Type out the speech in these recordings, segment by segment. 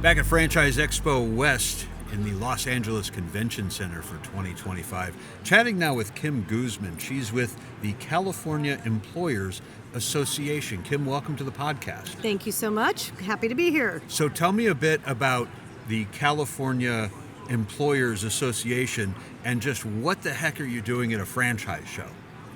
Back at Franchise Expo West in the Los Angeles Convention Center for 2025. Chatting now with Kim Guzman. She's with the California Employers Association. Kim, welcome to the podcast. Thank you so much. Happy to be here. So tell me a bit about the California Employers Association and just what the heck are you doing at a franchise show?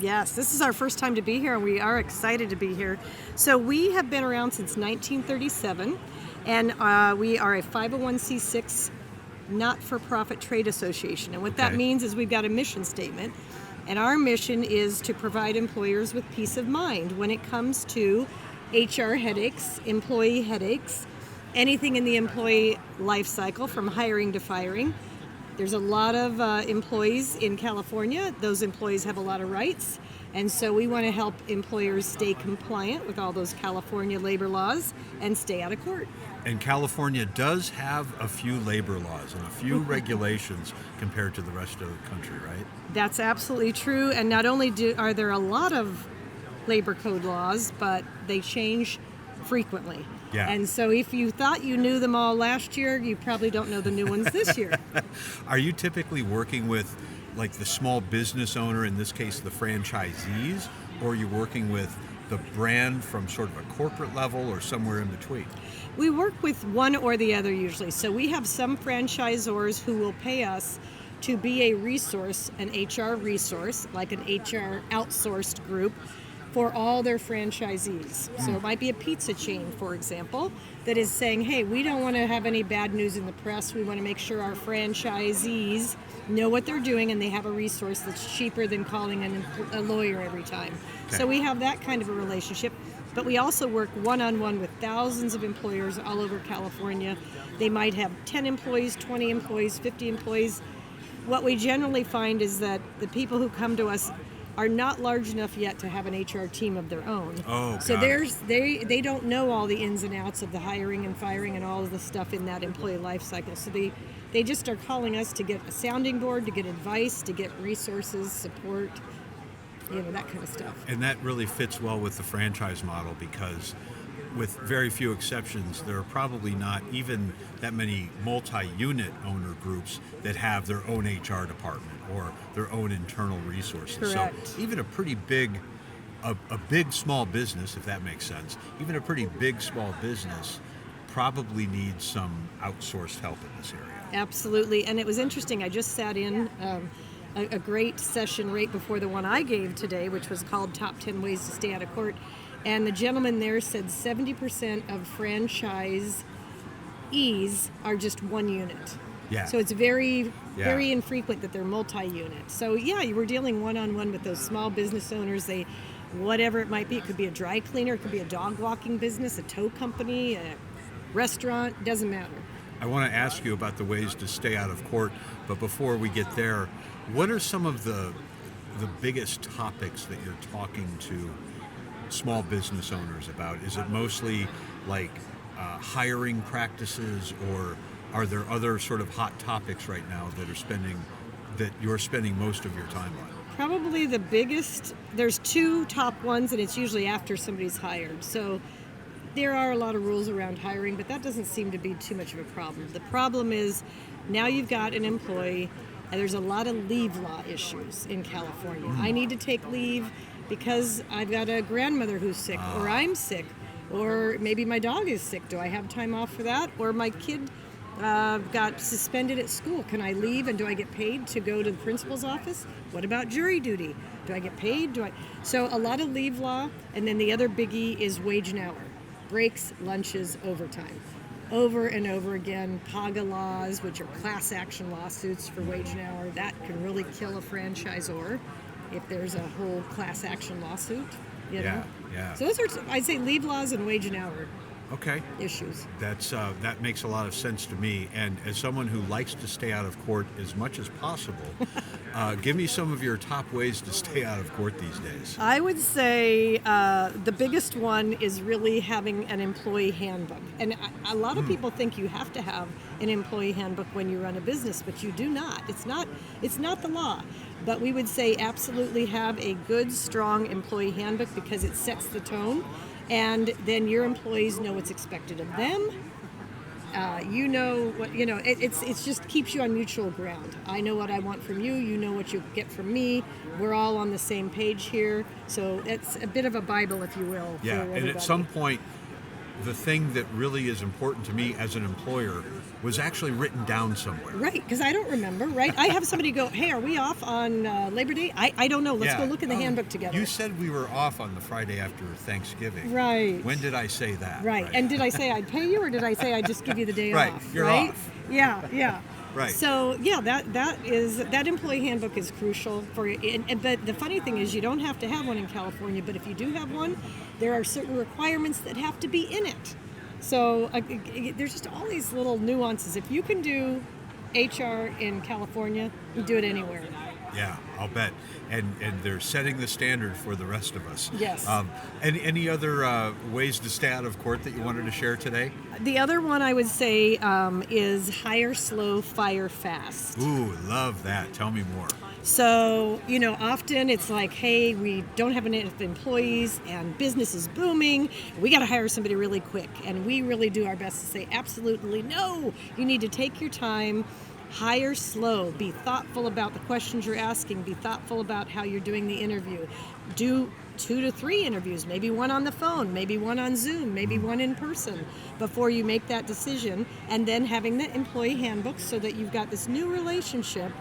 Yes, this is our first time to be here, and we are excited to be here. So we have been around since 1937, and we are a 501c6 not-for-profit trade association. And what that means is we've got a mission statement, and our mission is to provide employers with peace of mind when it comes to HR headaches, employee headaches, anything in the employee life cycle from hiring to firing. There's a lot of employees in California. Those employees have a lot of rights, and so we want to help employers stay compliant with all those California labor laws and stay out of court. And California does have a few labor laws and a few regulations compared to the rest of the country, right? That's absolutely true, and not only are there a lot of labor code laws, but they change frequently. Yeah. And so if you thought you knew them all last year, you probably don't know the new ones this year. Are you typically working with like the small business owner, in this case the franchisees, or are you working with the brand from sort of a corporate level or somewhere in between? We work with one or the other usually. So we have some franchisors who will pay us to be a resource, an HR resource, like an HR outsourced group, for all their franchisees. So it might be a pizza chain, for example, that is saying, hey, we don't want to have any bad news in the press. We want to make sure our franchisees know what they're doing and they have a resource that's cheaper than calling a lawyer every time. So we have that kind of a relationship. But we also work one-on-one with thousands of employers all over California. They might have 10 employees, 20 employees, 50 employees. What we generally find is that the people who come to us are not large enough yet to have an HR team of their own. So they don't know all the ins and outs of the hiring and firing and all of the stuff in that employee life cycle. So they just are calling us to get a sounding board, to get advice, to get resources, support, that kind of stuff. And that really fits well with the franchise model because with very few exceptions, there are probably not even that many multi-unit owner groups that have their own HR department or their own internal resources. Correct. So even a pretty big, a big small business, if that makes sense, even a pretty big small business probably needs some outsourced help in this area. Absolutely. And it was interesting. I just sat in a great session right before the one I gave today, which was called Top 10 Ways to Stay Out of Court. And the gentleman there said 70% of franchisees are just one unit. Yeah. So it's very infrequent that they're multi-unit. So we're dealing one-on-one with those small business owners. Whatever it might be, it could be a dry cleaner, it could be a dog walking business, a tow company, a restaurant, doesn't matter. I want to ask you about the ways to stay out of court, but before we get there, what are some of the biggest topics that you're talking to small business owners about? Is it mostly like hiring practices, or are there other sort of hot topics right now that you're spending most of your time on? Probably the biggest, there's two top ones, and it's usually after somebody's hired. So there are a lot of rules around hiring, but that doesn't seem to be too much of a problem. The problem is now you've got an employee, and there's a lot of leave law issues in California. I need to take leave because I've got a grandmother who's sick, or I'm sick, or maybe my dog is sick. Do I have time off for that? Or my kid got suspended at school. Can I leave, and do I get paid to go to the principal's office? What about jury duty? Do I get paid? So a lot of leave law, and then the other biggie is wage and hour. Breaks, lunches, overtime. Over and over again, PAGA laws, which are class action lawsuits for wage and hour, that can really kill a franchisor if there's a whole class action lawsuit. Yeah. So those are, I'd say, leave laws and wage and hour issues. That makes a lot of sense to me. And as someone who likes to stay out of court as much as possible, give me some of your top ways to stay out of court these days. I would say the biggest one is really having an employee handbook. And a lot of people think you have to have an employee handbook when you run a business, but you do not. It's not the law. But we would say absolutely have a good, strong employee handbook because it sets the tone. And then your employees know what's expected of them, You know what you know. It's just keeps you on mutual ground. I know what I want from you. You know what you get from me. We're all on the same page here. So it's a bit of a Bible, if you will. Yeah, for and everybody. at some point, the thing that really is important to me as an employer was actually written down somewhere. Right, because I don't remember, right? I have somebody go, hey, are we off on Labor Day? I don't know. Let's go look in the handbook together. You said we were off on the Friday after Thanksgiving. Right. When did I say that? Right. And did I say I'd pay you, or did I say I'd just give you the day Right, off? you're right? off. Yeah. Right. So yeah, that employee handbook is crucial for you. But the funny thing is, you don't have to have one in California. But if you do have one, there are certain requirements that have to be in it. So there's just all these little nuances. If you can do HR in California, you do it anywhere. Yeah, I'll bet. And they're setting the standard for the rest of us. Yes. Any other ways to stay out of court that you wanted to share today? The other one I would say is hire slow, fire fast. Ooh, love that. Tell me more. So, often it's like, hey, we don't have enough employees and business is booming. We got to hire somebody really quick. And we really do our best to say, absolutely no. You need to take your time, hire slow, be thoughtful about the questions you're asking, be thoughtful about how you're doing the interview. Do 2 to 3 interviews, maybe one on the phone, maybe one on Zoom, maybe one in person before you make that decision. And then having the employee handbook so that you've got this new relationship.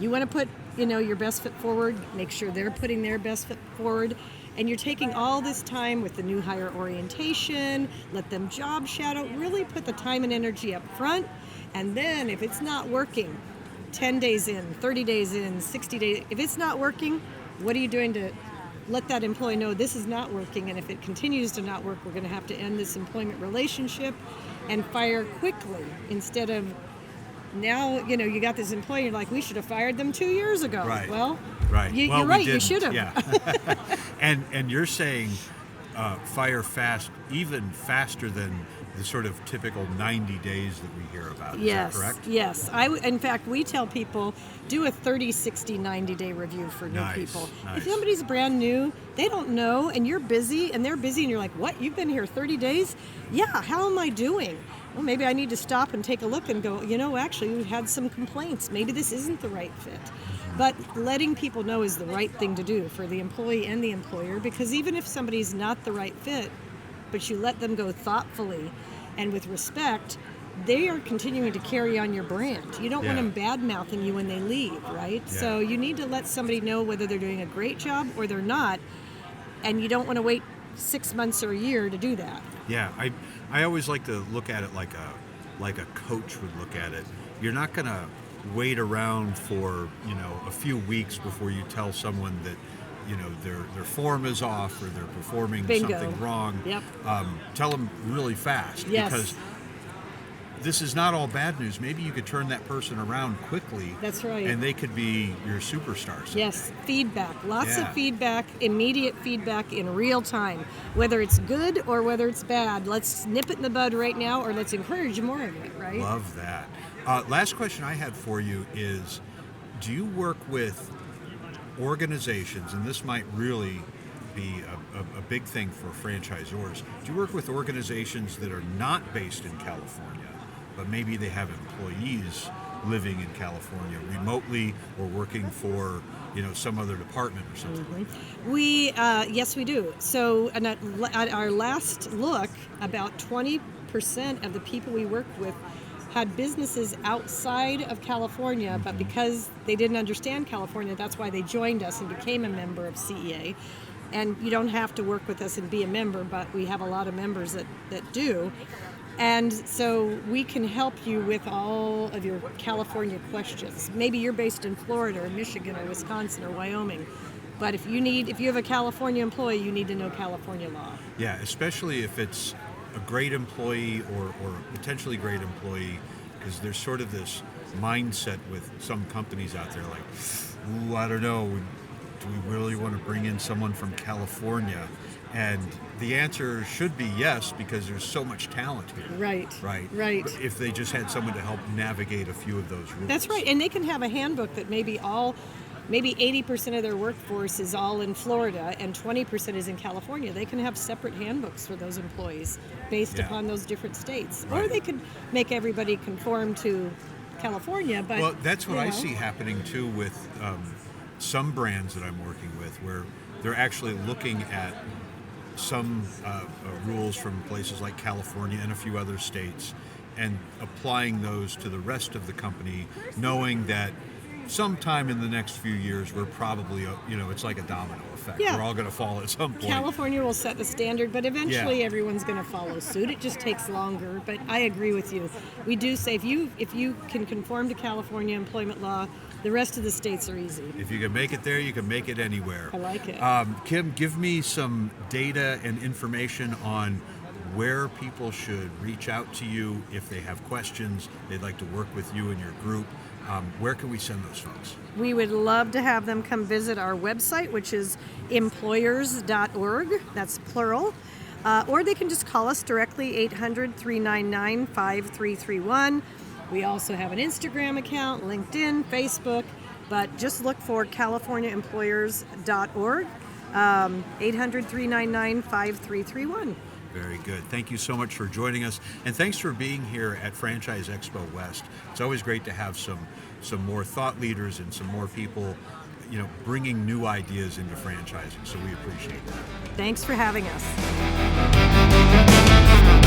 You want to put, your best foot forward, make sure they're putting their best foot forward, and you're taking all this time with the new hire orientation, let them job shadow, really put the time and energy up front, and then if it's not working, 10 days in, 30 days in, 60 days, if it's not working, what are you doing to let that employee know this is not working, and if it continues to not work, we're going to have to end this employment relationship and fire quickly instead of now, you got this employee, you're like, we should have fired them 2 years ago. Right. Well, right. You're right, you should have. Yeah. and you're saying fire fast, even faster than the sort of typical 90 days that we hear about. Yes, Is that correct? Yes. In fact, we tell people, do a 30, 60, 90-day review for new people. Nice. If somebody's brand new, they don't know, and you're busy, and they're busy, and you're like, what, you've been here 30 days? Yeah, how am I doing? Well, maybe I need to stop and take a look and go, actually, we've had some complaints. Maybe this isn't the right fit. But letting people know is the right thing to do for the employee and the employer, because even if somebody's not the right fit, but you let them go thoughtfully and with respect, they are continuing to carry on your brand. You don't want them bad-mouthing you when they leave, right? Yeah. So you need to let somebody know whether they're doing a great job or they're not, and you don't want to wait 6 months or a year to do that. Yeah, I always like to look at it like a coach would look at it. You're not going to wait around for a few weeks before you tell someone that their form is off or they're performing Bingo. something wrong. Yep. Tell them really fast. Yes. Because this is not all bad news. Maybe you could turn that person around quickly. That's right. And they could be your superstar someday. Yes, feedback. Lots Yeah. of feedback, immediate feedback in real time. Whether it's good or whether it's bad. Let's nip it in the bud right now, or let's encourage more of it, right? Love that. Last question I had for you is, do you work with organizations, and this might really be a big thing for franchisors, do you work with organizations that are not based in California, but maybe they have employees living in California remotely or working for some other department or something like that? We yes, we do. So at our last look, about 20% of the people we work with had businesses outside of California, but because they didn't understand California, that's why they joined us and became a member of CEA. And you don't have to work with us and be a member, but we have a lot of members that do. And so we can help you with all of your California questions. Maybe you're based in Florida or Michigan or Wisconsin or Wyoming, but if you have a California employee, you need to know California law. Yeah, especially if it's a great employee or a potentially great employee, because there's sort of this mindset with some companies out there like, ooh, I don't know, do we really want to bring in someone from California? And the answer should be yes, because there's so much talent here. Right. But if they just had someone to help navigate a few of those rules. That's right, and they can have a handbook that maybe all maybe 80% of their workforce is all in Florida and 20% is in California. They can have separate handbooks for those employees based Yeah. upon those different states. Right. Or they could make everybody conform to California, but Well, that's what you I know. see happening too with some brands that I'm working with, where they're actually looking at some rules from places like California and a few other states and applying those to the rest of the company, knowing that sometime in the next few years we're probably, it's like a domino effect. Yeah. We're all going to fall at some point. California will set the standard, but eventually Yeah. everyone's going to follow suit. It just takes longer. But I agree with you. We do say if you can conform to California employment law, the rest of the states are easy. If you can make it there, you can make it anywhere. I like it. Kim, give me some data and information on where people should reach out to you if they have questions, they'd like to work with you and your group. Where can we send those folks? We would love to have them come visit our website, which is employers.org. That's plural. Or they can just call us directly, 800-399-5331. We also have an Instagram account, LinkedIn, Facebook, but just look for californiaemployers.org, 800-399-5331. Very good. Thank you so much for joining us, and thanks for being here at Franchise Expo West. It's always great to have some more thought leaders and some more people, bringing new ideas into franchising. So we appreciate that. Thanks for having us.